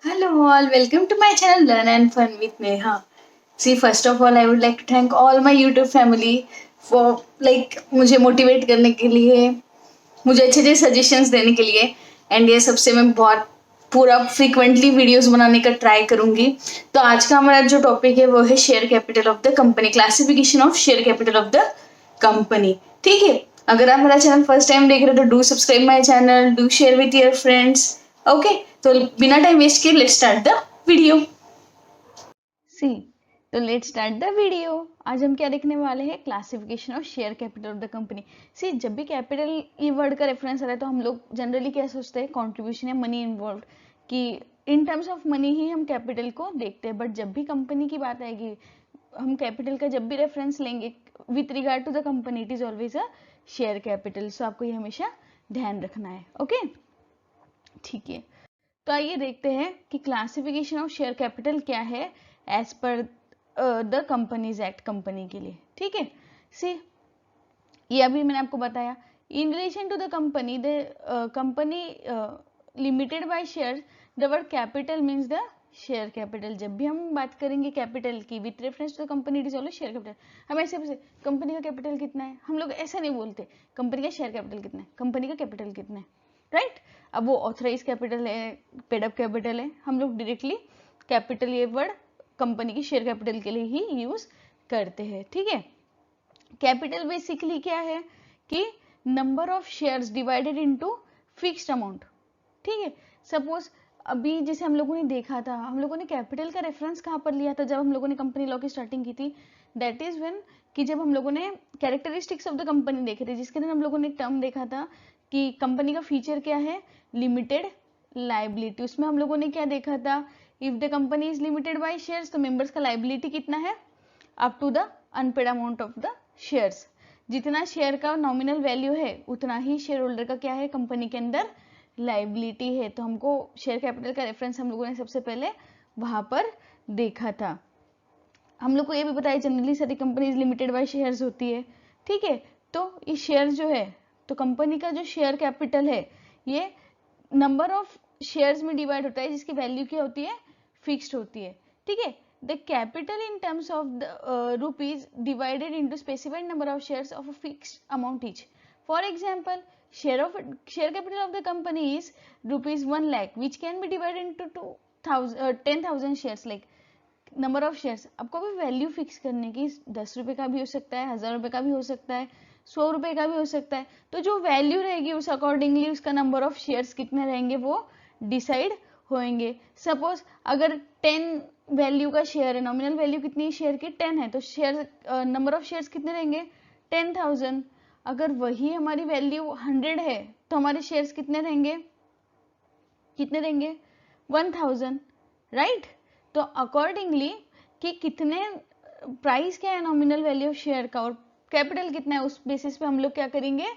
Hello all, welcome to my channel Learn and Fun with Neha. See, first of all, I would like to thank all my YouTube family for मुझे motivate करने के लिए, मुझे अच्छे अच्छे suggestions देने के लिए एंड ये सबसे मैं बहुत पूरा फ्रीक्वेंटली वीडियोस बनाने का ट्राई करूंगी। तो आज का हमारा जो टॉपिक है वो है share capital of the company, classification of share capital of the company. ठीक है, अगर आप मेरा चैनल फर्स्ट टाइम देख रहे हो तो do subscribe my channel, do share with your friends. Okay, तो बिना टाइम वेस्ट किए लेट्स स्टार्ट द वीडियो। सी, तो लेट्स स्टार्ट द वीडियो। आज हम क्या देखने वाले हैं? Classification of share capital of the company. See, जब भी कैपिटल ये वर्ड का रेफरेंस आ रहा है तो हम लोग जनरली क्या सोचते हैं? कंट्रीब्यूशन या मनी इन्वॉल्व, कि इन टर्म्स ऑफ मनी ही हम कैपिटल को देखते हैं। बट जब भी कंपनी की बात आएगी, हम कैपिटल का जब भी रेफरेंस लेंगे with regard to the company, it is always a share capital. So आपको ये हमेशा ध्यान रखना है। ओके, ठीक है। तो आइए देखते हैं कि क्लासिफिकेशन ऑफ शेयर कैपिटल क्या है as per the companies act company के लिए। ठीक है, सी, ये अभी मैंने आपको बताया in relation to the company, the company limited by share, the word capital means the share capital. जब भी हम बात करेंगे कैपिटल की with reference to the company, it is always share capital. हम ऐसे कंपनी का कैपिटल कितना है, हम लोग ऐसा नहीं बोलते कंपनी का शेयर कैपिटल कितना है, कंपनी का कैपिटल कितना है, राइट? अब वो ऑथराइज कैपिटल है, पेड अप कैपिटल है, हम लोग डायरेक्टली कैपिटल ये वर्ड कंपनी की शेयर कैपिटल के लिए ही यूज करते हैं। ठीक है, कैपिटल बेसिकली क्या है कि number of shares divided into fixed amount. ठीक है, सपोज अभी जैसे हम लोगों ने देखा था, हम लोगों ने कैपिटल का रेफरेंस कहाँ पर लिया था जब हम लोगों ने कंपनी लॉ की स्टार्टिंग की थी? दैट इज व्हेन, कि जब हम लोगों ने कैरेक्टरिस्टिक्स ऑफ द कंपनी देखे थे, जिसके अंदर हम लोगों ने एक टर्म देखा था कि कंपनी का फीचर क्या है? Limited liability. उसमें हम लोगों ने क्या देखा था? If the company is limited by shares, तो मेंबर्स का लाइबिलिटी कितना है? Up to the unpaid amount of the shares. जितना शेयर का नॉमिनल वैल्यू है उतना ही शेयर होल्डर का क्या है कंपनी के अंदर? लाइबिलिटी है। तो हमको शेयर कैपिटल का रेफरेंस हम लोगों ने सबसे पहले वहां पर देखा था। हम लोग को ये भी बताया जनरली सारी कंपनीज लिमिटेड बाय शेयर्स होती है। ठीक है, तो ये शेयर जो है, तो कंपनी का जो शेयर कैपिटल है ये नंबर ऑफ शेयर्स में डिवाइड होता है, जिसकी वैल्यू क्या होती है? फिक्स्ड होती है। ठीक है, the capital in terms of the rupees divided into specified number of shares of a fixed amount each. For example, share capital of the company is rupees 1 lakh, which can be divided into 10,000 shares, like number of shares. आपको भी value fix करने की, 10 रुपए का भी हो सकता है, 1000 रुपए का भी हो सकता है, 100 रुपए का भी हो सकता है। तो जो वैल्यू रहेगी उस अकॉर्डिंगली उसका नंबर ऑफ शेयर्स कितने रहेंगे वो डिसाइड होंगे। सपोज अगर 10 वैल्यू का शेयर है, नॉमिनल वैल्यू कितनी है शेयर की? 10 है, तो शेयर नंबर ऑफ शेयर्स कितने रहेंगे? 10,000। अगर वही हमारी वैल्यू 100 है तो हमारे शेयर्स कितने रहेंगे? कितने रहेंगे? 1000, राइट? तो अकॉर्डिंगली कि कितने प्राइस क्या है नॉमिनल वैल्यू ऑफ शेयर का और कैपिटल कितना है, उस बेसिस पे हम लोग क्या करेंगे?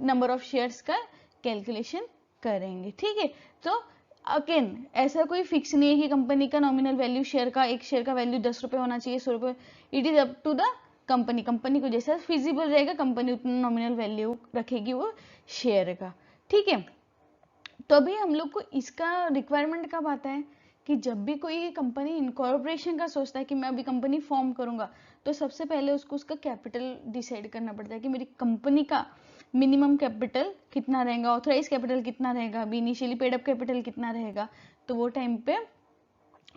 नंबर ऑफ शेयर्स का कैलकुलेशन करेंगे। ठीक है, तो अगेन ऐसा कोई फिक्स नहीं है कि कंपनी का नॉमिनल वैल्यू शेयर का, एक शेयर का वैल्यू 10 रुपए होना चाहिए, 100 रुपए। It is up to the company, company को जैसा फिजिबल रहेगा कंपनी उतना नॉमिनल वैल्यू रखेगी वो शेयर का। ठीक है, तो अभी हम लोग को इसका रिक्वायरमेंट कब आता है? कि जब भी कोई कंपनी इनकॉर्पोरेशन का सोचता है कि मैं अभी कंपनी फॉर्म करूंगा, तो सबसे पहले उसको उसका कैपिटल डिसाइड करना पड़ता है कि मेरी कंपनी का मिनिमम कैपिटल कितना रहेगा, ऑथराइज कैपिटल कितना रहेगा, अभी इनिशियली पेड अप कैपिटल कितना रहेगा। तो वो टाइम पे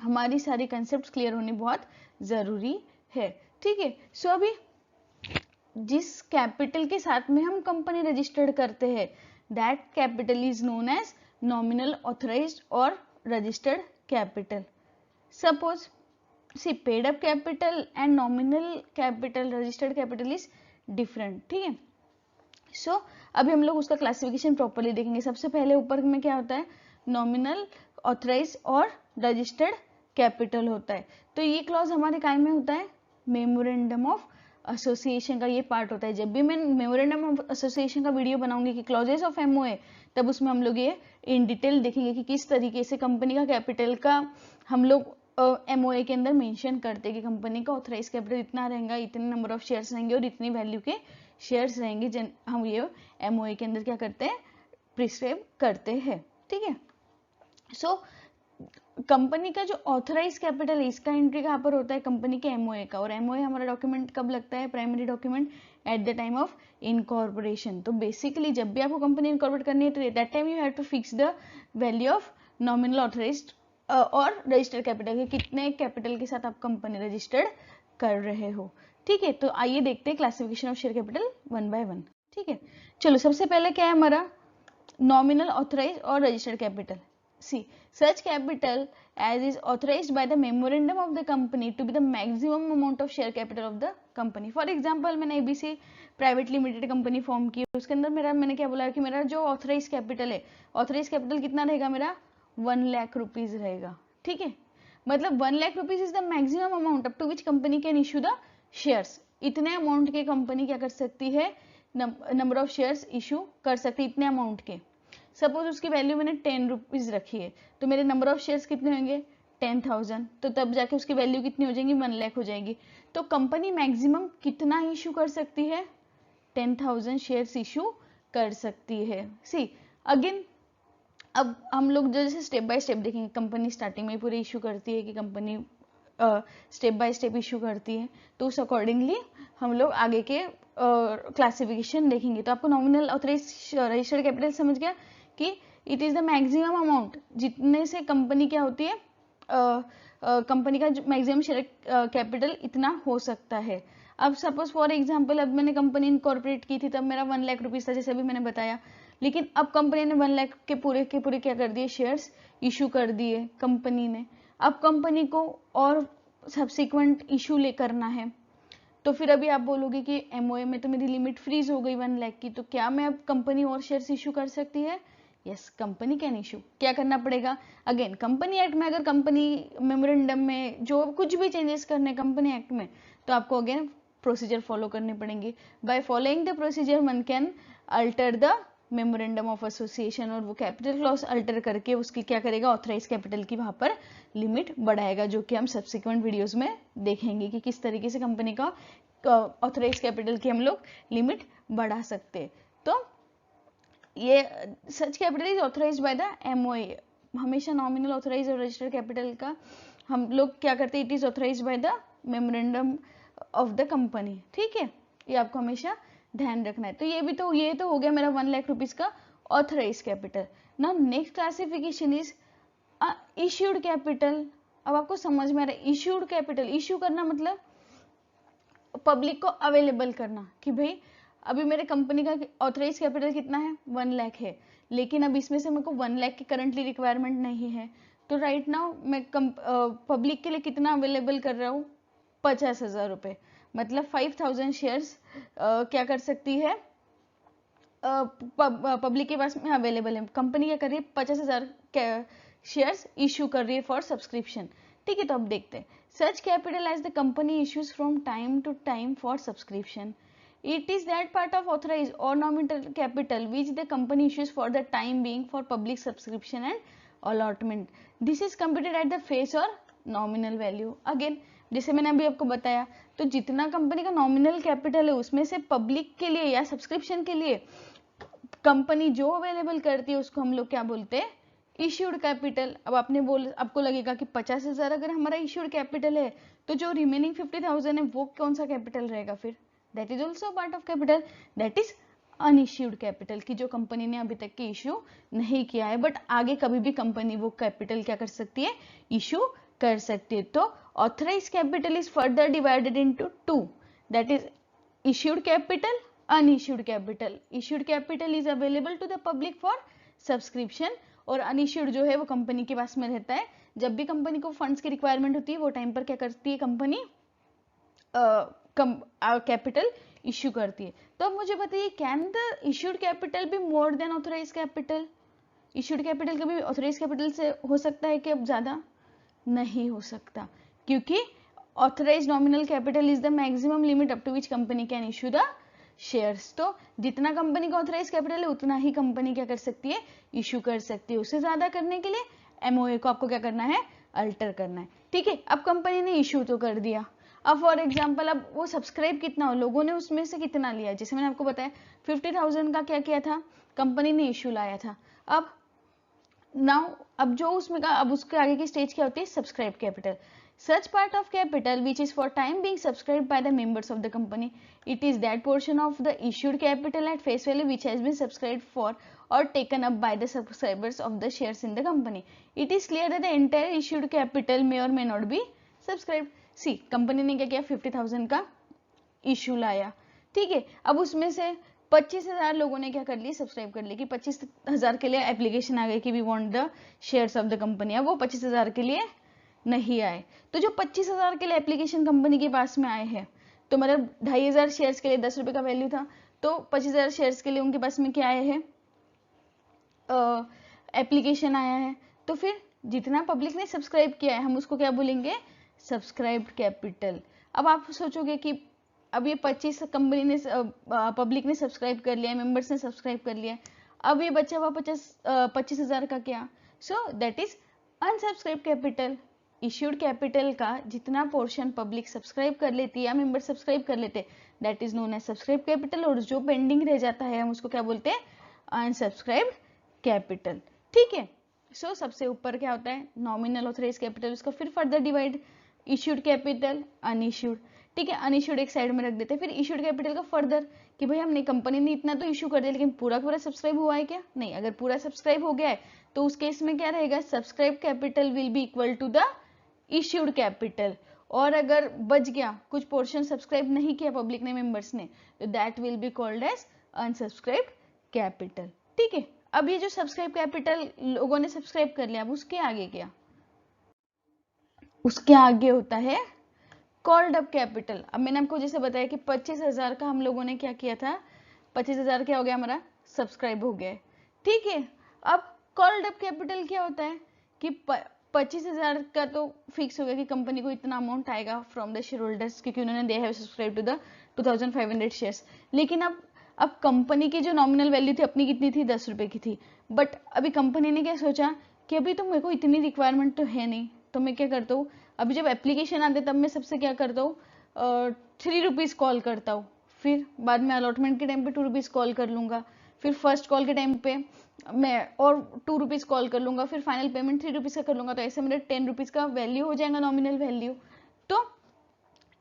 हमारी सारी कंसेप्ट क्लियर होनी बहुत जरूरी है। ठीक है, सो अभी जिस कैपिटल के साथ में हम कंपनी रजिस्टर्ड करते हैं, that capital is known as nominal, authorised और registered capital. Suppose see, paid up capital and nominal capital, registered capital is different. ठीक है, सो अभी हम लोग उसका क्लासिफिकेशन प्रॉपरली देखेंगे। सबसे पहले ऊपर में क्या होता है? नॉमिनल, ऑथराइज और रजिस्टर्ड कैपिटल होता है। तो ये क्लॉज हमारे काय में होता है? मेमोरेंडम ऑफ एसोसिएशन का ये पार्ट होता है। जब भी मैं मेमोरेंडम ऑफ एसोसिएशन का वीडियो बनाऊंगी कि क्लॉजेस ऑफ एमओए, तब उसमें हम लोग ये इन डिटेल देखेंगे कि किस तरीके से कंपनी का कैपिटल का हम लोग एमओए के अंदर मेंशन करते हैं कि कंपनी का ऑथराइज कैपिटल इतना रहेगा, इतने नंबर ऑफ शेयर्स रहेंगे और इतनी वैल्यू के शेयर्स रहेंगे। हम ये एमओए के अंदर क्या करते हैं? प्रिस्क्राइब करते हैं। ठीक है, सो कंपनी का जो ऑथराइज कैपिटल है इसका एंट्री कहाँ पर होता है, कंपनी के एमओए का, और एमओए हमारा डॉक्यूमेंट कब लगता है, primary document at the time of incorporation. तो बेसिकली जब भी आपको कंपनी इनकॉर्पोरेट करनी है तो that time you have to fix the value of nominal authorised और रजिस्टर्ड कैपिटल, कितने कैपिटल के साथ आप कंपनी रजिस्टर्ड कर रहे हो। ठीक है, तो आइए देखते हैं classification of share capital one by one. ठीक है, चलो सबसे पहले क्या है हमारा nominal authorized or registered capital. See, such capital as is authorized by the memorandum of the company to be the maximum amount of share capital of the company. For example, मैंने ABC private limited company form की, उसके अंदर मेरा मैंने क्या बोला कि मेरा जो ऑथराइज कैपिटल है, ऑथराइज कैपिटल कितना रहेगा मेरा 1 लाख रुपीज रहेगा। ठीक है, मतलब 1 lakh rupees is the maximum amount up to which company can issue the shares. इतने अमाउंट के कंपनी क्या कर सकती है, नंबर ऑफ शेयर्स इशू कर सकती है इतने अमाउंट के। सपोज उसकी वैल्यू मैंने 10 रुपीज रखी है, तो मेरे नंबर ऑफ शेयर्स कितने होंगे 10,000, तो तब जाके उसकी वैल्यू कितनी हो जाएगी 1 लाख हो जाएगी। तो कंपनी मैक्सिमम कितना इशू कर सकती है, 10,000 शेयर्स इशू कर सकती है। सी अगेन, अब हम लोग जैसे स्टेप बाय स्टेप देखेंगे, कंपनी स्टार्टिंग में पूरे इशू करती है कि company step by step issue करती है, तो उस अकॉर्डिंगली हम लोग आगे के क्लासिफिकेशन देखेंगे। तो आपको नॉमिनल ऑथराइज रजिस्टर्ड कैपिटल समझ गया कि it is the maximum amount जितने से कंपनी क्या होती है, कंपनी का मैक्सिमम शेयर कैपिटल इतना हो सकता है। अब सपोज फॉर एग्जांपल, अब मैंने कंपनी इनकॉर्पोरेट की थी तब मेरा 1 लाख रुपीज था, जैसे अभी मैंने बताया, लेकिन अब कंपनी ने 1 लाख के पूरे क्या कर दिए, शेयर्स इशू कर दिए कंपनी ने। अब कंपनी को और सब्सिक्वेंट इशू ले करना है, तो फिर अभी आप बोलोगे कि एमओए में तो मेरी लिमिट फ्रीज हो गई 1 लाख की, तो क्या मैं अब कंपनी और शेयर्स इशू कर सकती है, यस कंपनी कैन इशू। क्या करना पड़ेगा, अगेन कंपनी एक्ट में अगर कंपनी मेमोरेंडम में जो कुछ भी चेंजेस करने कंपनी एक्ट में, तो आपको अगेन प्रोसीजर फॉलो करने पड़ेंगे। By following the procedure one can alter the memorandum of association, और वो कैपिटल क्लॉज अल्टर करके उसकी क्या करेगा, ऑथराइज कैपिटल की वहां पर लिमिट बढ़ाएगा, जो कि हम सब्सिक्वेंट वीडियोस में देखेंगे कि किस तरीके से कंपनी का ऑथराइज कैपिटल की हम लोग लिमिट बढ़ा सकते हैं। तो ये such capital is authorise by the MOA. हमेशा नॉमिनल ऑथराइज और रजिस्टर्ड कैपिटल का हम लोग क्या करते हैं, it is authorise by the memorandum of the company. ठीक है, ये आपको हमेशा ध्यान रखना है। तो ये तो हो गया मेरा 1 लाख रुपीज का authorise capital. Now next classification is issued capital. अब आपको समझ में आ रहा है, इश्यूड कैपिटल, इश्यू करना मतलब पब्लिक को अवेलेबल करना कि भाई अभी मेरे कंपनी का ऑथराइज कैपिटल कितना है 1 लाख है, लेकिन अब इसमें से मेरे को 1 लाख की करंटली रिक्वायरमेंट नहीं है, तो राइट नाउ मैं पब्लिक के लिए कितना अवेलेबल कर रहा हूँ 50,000 रुपए, मतलब 5,000 शेयर्स क्या कर सकती है, पब्लिक के पास में अवेलेबल है। कंपनी क्या कर रही है 50,000 शेयर्स इशू कर रही है फॉर सब्सक्रिप्शन। ठीक है, तो अब देखते हैं, such capital as the company issues from time to time for subscription, it is that part of authorized or nominal capital which the company issues for the time being for public subscription and allotment. This is computed at the face or nominal value. Again, जैसे मैंने अभी आपको बताया, तो जितना company का nominal capital है उसमें से पब्लिक के लिए या सब्सक्रिप्शन के लिए कंपनी जो अवेलेबल करती है उसको हम लोग क्या बोलते हैं, इश्यूड कैपिटल। अब आपको लगेगा कि 50,000 अगर हमारा इश्यूड कैपिटल है, तो जो रिमेनिंग 50,000 है वो कौन सा कैपिटल रहेगा, फिर that is also part of capital, that is unissued capital, की जो कंपनी ने अभी तक के इश्यू नहीं किया है, बट आगे कभी भी कंपनी वो कैपिटल क्या कर सकती है, इश्यू कर सकती है। तो authorise capital is further divided into 2, that is issued capital, unissued capital. Issued capital is available to the public for subscription, और अनइश्यूड जो है वो कंपनी के पास में रहता है, जब भी कंपनी को फंड्स की रिक्वायरमेंट होती है वो टाइम पर क्या करती है कंपनी, कैपिटल इश्यू करती है। तो अब मुझे बताइए, can the issued capital be more than authorise capital? Issued capital कभी ऑथराइज कैपिटल से हो सकता है कि अब ज्यादा नहीं हो सकता, क्योंकि authorise nominal capital is the maximum limit up to which company can issue the shares. तो जितना कंपनी का ऑथराइज कैपिटल है उतना ही कंपनी क्या कर सकती है, इश्यू कर सकती है। उससे ज्यादा करने के लिए एमओए को आपको क्या करना है, अल्टर करना है। ठीक है, अब कंपनी ने इश्यू तो कर दिया, अब फॉर एग्जाम्पल अब वो सब्सक्राइब कितना हो, लोगों ने उसमें से कितना लिया, जैसे मैंने आपको बताया 50,000 का क्या किया था, कंपनी ने इश्यू लाया था। अब नाउ अब जो उसमें का अब उसके आगे की स्टेज क्या होती है, subscribe capital. Such part of capital which is for time being subscribed by the members of the company. It is that portion of the issued capital at face value which has been subscribed for or taken up by the subscribers of the shares in the company. It is clear that the entire issued capital may or may not be subscribed. See, company ने क्या किया, 50,000 का issue लाया, ठीक है. अब उसमें से 25,000 लोगों ने क्या कर लिया, सब्सक्राइब कर लिया कि 25,000 के लिए एप्लीकेशन आ गई कि we want the shares of the company. अब वो 25,000 के लिए नहीं आए, तो जो 25,000 के लिए एप्लीकेशन कंपनी के पास में आए हैं, तो मतलब 2,500 शेयर्स के लिए 10 रुपए का वैल्यू था, तो 25,000 शेयर्स के लिए उनके पास में क्या आए हैं, एप्लीकेशन आया है. तो फिर जितना पब्लिक ने सब्सक्राइब किया है हम उसको क्या बोलेंगे, सब्सक्राइब्ड कैपिटल. अब आप सोचोगे कि अब ये 25 कंपनी ने पब्लिक ने सब्सक्राइब कर लिया, मेंबर्स ने सब्सक्राइब कर लिया, अब ये बचा हुआ 25,000 का क्या, so that is unsubscribe capital. Issued capital का जितना पोर्शन पब्लिक सब्सक्राइब कर लेती है या मेंबर सब्सक्राइब कर लेते, that is known as subscribe capital. और जो पेंडिंग रह जाता है हम उसको क्या बोलते हैं, अनसब्सक्राइब्ड कैपिटल. ठीक है. सो सबसे ऊपर क्या होता है, नॉमिनल ऑथराइज कैपिटल, उसका फिर further divide, issued capital, unissued. ठीक है, अनइश्यूड एक साइड में रख देते हैं. फिर इश्यूड कैपिटल का फर्दर कि भाई हमने कंपनी ने इतना तो इश्यू कर दिया, लेकिन पूरा पूरा सब्सक्राइब हुआ है क्या, नहीं. अगर पूरा सब्सक्राइब हो गया है तो उस केस में क्या रहेगा, subscribe capital will be equal to the issued capital. और अगर बच गया, कुछ पोर्शन सब्सक्राइब नहीं किया पब्लिक ने, मेंबर्स ने, तो that will be called as unsubscribed capital. ठीक है. अब ये जो सब्सक्राइब कैपिटल लोगों ने सब्सक्राइब कर लिया, अब उसके आगे क्या, उसके आगे होता है कॉल्ड अप कैपिटल. अब मैंने आपको जैसे बताया कि 25,000 का हम लोगों ने क्या किया था, 25,000 क्या हो गया हमारा, सब्सक्राइब हो गया. ठीक है. अब कॉल्ड अप कैपिटल क्या होता है कि 25,000 का तो फिक्स हो गया कि कंपनी को इतना अमाउंट आएगा फ्रॉम द शेयर होल्डर्स, क्योंकि उन्होंने they have subscribe to the 2,500 shares. लेकिन अब कंपनी की जो नॉमिनल वैल्यू थी अपनी कितनी थी, 10 रुपए की थी. बट अभी कंपनी ने क्या सोचा कि अभी तो मेरे को इतनी रिक्वायरमेंट तो है नहीं, तो मैं क्या करता हूँ, अभी जब एप्लीकेशन आते तब मैं सबसे क्या करता हूँ, 3 रुपीज़ कॉल करता हूँ. फिर बाद में अलॉटमेंट के टाइम पे 2 रुपीज़ कॉल कर लूंगा. फिर फर्स्ट कॉल के टाइम पे मैं और 2 रुपीज़ कॉल कर लूंगा. फिर फाइनल पेमेंट 3 रुपीज़ का कर लूंगा. तो ऐसे मेरे 10 रुपीज़ का वैल्यू हो जाएगा, नॉमिनल वैल्यू. तो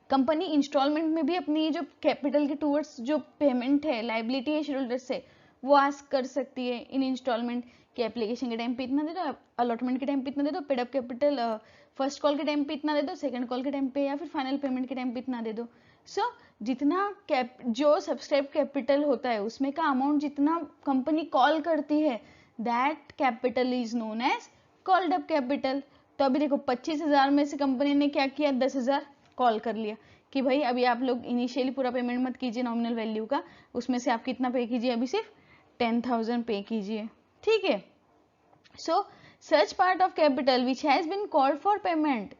कंपनी इंस्टॉलमेंट में भी अपनी जो कैपिटल के टूवर्ड्स जो पेमेंट है, लाइबिलिटी है शेयर होल्डर से, वो आस्क कर सकती है इन इंस्टॉलमेंट कि एप्लीकेशन के टाइम पे इतना दे दो, अलॉटमेंट के टाइम पे इतना दे दो, paid up capital first call के टाइम पे इतना दे दो, सेकंड कॉल के टाइम पे, या फिर फाइनल पेमेंट के टाइम पे इतना दे दो. सो जितना जो सब्सक्राइब कैपिटल होता है उसमें का अमाउंट जितना कंपनी कॉल करती है, that capital is known as called up capital. तो अभी देखो 25,000 में से कंपनी ने क्या किया, 10,000 कॉल कर लिया कि भाई अभी आप लोग इनिशियली पूरा पेमेंट मत कीजिए नॉमिनल वैल्यू का, उसमें से आप कितना पे कीजिए, अभी सिर्फ 10,000 पे कीजिए. ठीक है. सो such part of capital which has been called for payment,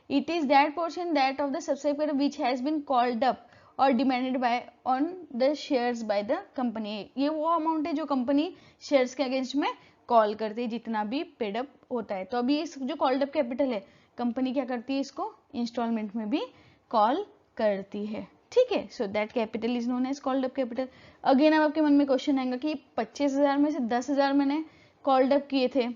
it is that portion that of the subscriber which has been called up or demanded by on the shares by the company. ये वो amount है जो company shares के against में call करती है, जितना भी पेड अप होता है. तो अभी इस जो कॉल्ड अप कैपिटल है, कंपनी क्या करती है, इसको इंस्टॉलमेंट में भी कॉल करती है. ठीक है. So that capital is known as called up capital. Again अब आपके मन में क्वेश्चन आएगा कि 25,000 में से 10,000 मैंने कॉल्ड अप किए थे,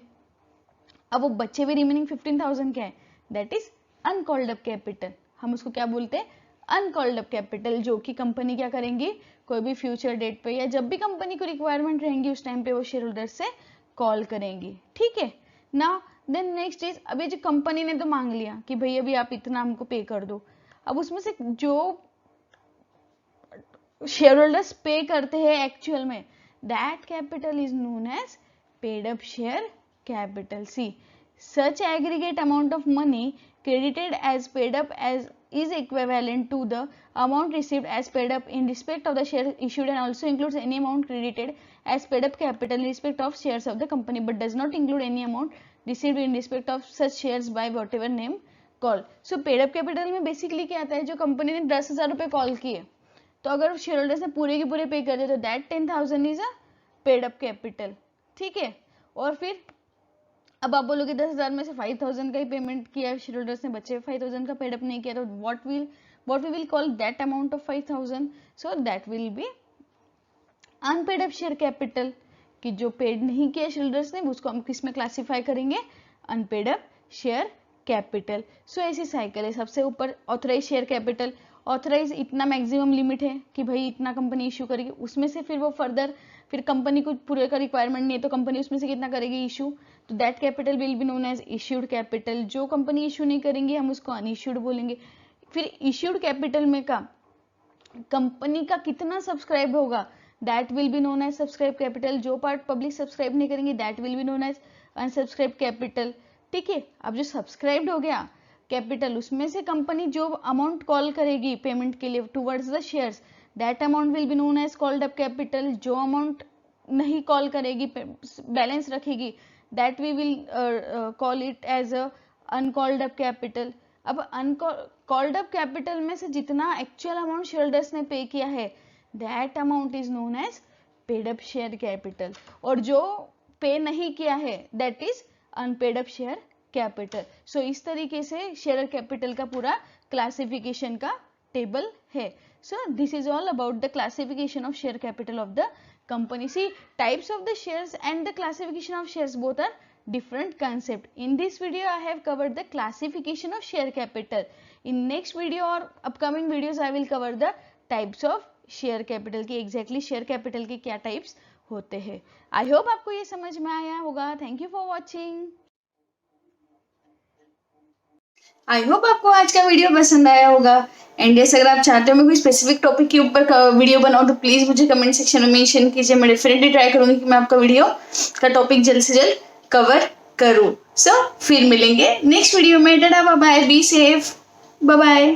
अब वो बच्चे भी रिमेनिंग 15,000 क्या है, that is uncalled up capital. हम उसको क्या बोलते हैं, अनकॉल्ड अप कैपिटल, जो कि कंपनी क्या करेंगी, कोई भी फ्यूचर डेट पे या जब भी कंपनी को रिक्वायरमेंट रहेंगी उस टाइम पे वो शेयर होल्डर से कॉल करेंगी. ठीक है. नाउ देन नेक्स्ट इज, अभी जो कंपनी ने तो मांग लिया कि भाई अभी आप इतना हमको पे कर दो. अब उसमें से जो शेयर होल्डर्स पे करते हैं एक्चुअल में, that capital is known as paid up share capital. See, such aggregate amount of money credited as paid up as is equivalent to the amount received as paid up in respect of the share issued, and also includes any amount credited as paid up capital in respect of shares of the company, but does not include any amount received in respect of such shares by whatever name called. So paid up capital में basically क्या आता है, जो company ने 10,000 रुपए call किए, तो अगर शेयर होल्डर्स ने पूरे के पूरे पे कर दिए तो that 10,000 is a paid up capital. ठीक है. और फिर अब आप बोलोगे 10,000 में से 5,000 का ही पेमेंट किया शेयर होल्डर्स ने, बच्चे 5,000 का पेड अप नहीं किया, तो what we will call that amount of 5,000. So that will be unpaid up share capital. कि जो पेड नहीं किया शेयरहोल्डर्स ने उसको हम किस में क्लासीफाई करेंगे, अनपेड अप शेयर कैपिटल। सो ऐसी साइकिल है। सबसे ऊपर ऑथराइज शेयर कैपिटल, ऑथराइज इतना मैक्सिमम लिमिट है कि भाई इतना कंपनी इशू करेगी, उसमें से फिर वो फर्दर फिर कंपनी को पूरे का रिक्वायरमेंट नहीं है तो कंपनी उसमें से कितना करेगी इशू, तो that capital will be known as issued capital. जो कंपनी इशू नहीं करेंगे हम उसको अनइश्यूड बोलेंगे। फिर इश्यूड कैपिटल में का कंपनी का कितना सब्सक्राइब होगा, that will be known as subscribe capital. जो पार्ट पब्लिक सब्सक्राइब नहीं करेंगे that will be known as unsubscribe capital. ठीक है, अब जो सब्सक्राइब्ड हो गया कैपिटल, उसमें से कंपनी जो अमाउंट कॉल करेगी पेमेंट के लिए towards the shares, that amount will be known as called up capital. जो अमाउंट नहीं कॉल करेगी, बैलेंस रखेगी, that we will call it as a uncalled up capital. अब अनकॉल्ड अप कैपिटल में से जितना एक्चुअल अमाउंट शेयरहोल्डर्स ने pay किया है, that amount is known as paid up share capital. और जो पे नहीं किया है that is unpaid up share capital. So इस तरीके से शेयर कैपिटल का पूरा क्लासिफिकेशन का टेबल है। So this is all about the classification of share capital of the company. See, types of the shares and the classification of shares both are different concept. In this video I have covered the classification of share capital. In next video or upcoming videos I will cover the types of share capital की exactly share capital के क्या types होते हैं। I hope आपको ये समझ में आया होगा। Thank you for watching. I hope आपको आज का वीडियो पसंद आया होगा। एंड यस, अगर आप चाहते हो मैं कोई स्पेसिफिक टॉपिक के ऊपर वीडियो बनाऊं तो प्लीज़ मुझे कमेंट सेक्शन में मेंशन कीजिए। मैं डेफिनेटली ट्राई करूंगी कि मैं आपका वीडियो का टॉपिक जल्द से जल्द कवर करूं। सो फिर मिलेंगे नेक्स्ट वीडियो में। Tata bye bye, be safe, bye bye.